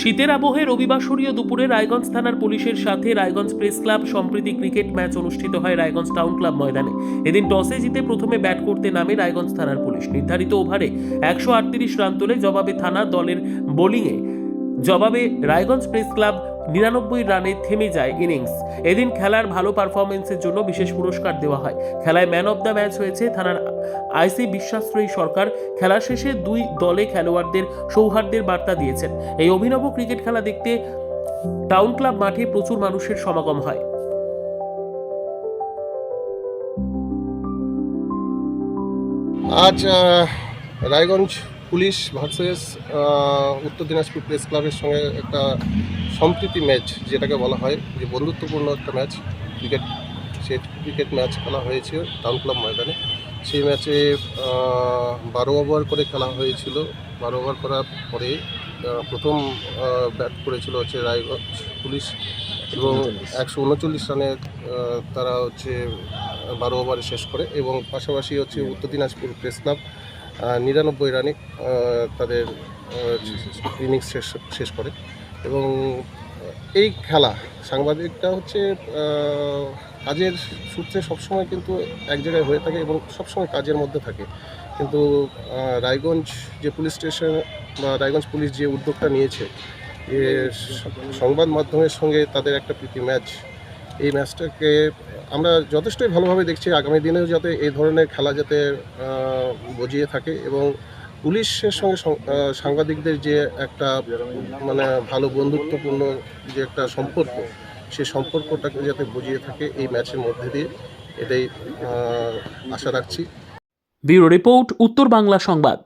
শীতের আবহে রবিবাসরীয় দুপুরে রায়গঞ্জ থানার পুলিশের সাথে রায়গঞ্জ প্রেস ক্লাব সম্প্রীতি ক্রিকেট ম্যাচ অনুষ্ঠিত হয় রায়গঞ্জ টাউন ক্লাব ময়দানে। এদিন টসে জিতে প্রথমে ব্যাট করতে নামে রায়গঞ্জ থানার পুলিশ। নির্ধারিত ওভারে 138 রান তোলে। জবাবে থানা দলের বোলিংয়ে জবাবে রায়গঞ্জ প্রেস ক্লাব 99 রানে থেমে যায় ইনিংস। এদিন খেলার ভালো পারফরমেন্সের জন্য বিশেষ পুরস্কার দেওয়া হয়। খেলায় ম্যান অব দ্য ম্যাচ হয়েছে থানার আইসি বিশ্বাশ্রয়ী সরকার। খেলা শেষে দুই দলে খেলোয়াড়দের সৌহার্দ্যের বার্তা দিয়েছেন। এই অভিনব ক্রিকেট খেলা দেখতে টাউন ক্লাব মাঠে প্রচুর মানুষের সমাগম হয়। আজ রায়গঞ্জ পুলিশ ভার্সেস উত্তর দিনাজপুর প্রেস ক্লাবের সঙ্গে একটা সম্প্রীতি ম্যাচ, যেটাকে বলা হয় যে বন্ধুত্বপূর্ণ একটা ম্যাচ, সেই ক্রিকেট ম্যাচ খেলা হয়েছে টাউন ক্লাব ময়দানে। সেই ম্যাচে 12 ওভার করে খেলা হয়েছিল। 12 ওভার করার পরে প্রথম ব্যাট করেছিল হচ্ছে রায়গঞ্জ পুলিশ এবং 139 রানে তারা হচ্ছে 12 ওভারে শেষ করে, এবং পাশাপাশি হচ্ছে উত্তর দিনাজপুর প্রেস ক্লাব 99 রানে তাদের ইনিংস শেষ করে। এবং এই খেলা সাংবাদিকটা হচ্ছে কাজের সূত্রে সবসময় কিন্তু এক জায়গায় হয়ে থাকে এবং সবসময় কাজের মধ্যে থাকে, কিন্তু রায়গঞ্জ যে পুলিশ স্টেশন বা রায়গঞ্জ পুলিশ যে উদ্যোগটা নিয়েছে, সংবাদ মাধ্যমের সঙ্গে তাদের একটা প্রীতি ম্যাচ, এই ম্যাচটাকে আমরা যথেষ্টই ভালোভাবে দেখছি। আগামী দিনেও যাতে এই ধরনের খেলা যাতে বজিয়ে থাকে এবং পুলিশের সঙ্গে সাংবাদিকদের যে একটা মানে ভালো বন্ধুত্বপূর্ণ যে একটা সম্পর্ক, সেই সম্পর্কটাকে যাতে বজিয়ে থাকে এই ম্যাচের মধ্যে দিয়ে, এটাই আশা রাখছি। ব্যুরো রিপোর্ট, উত্তর বাংলা সংবাদ।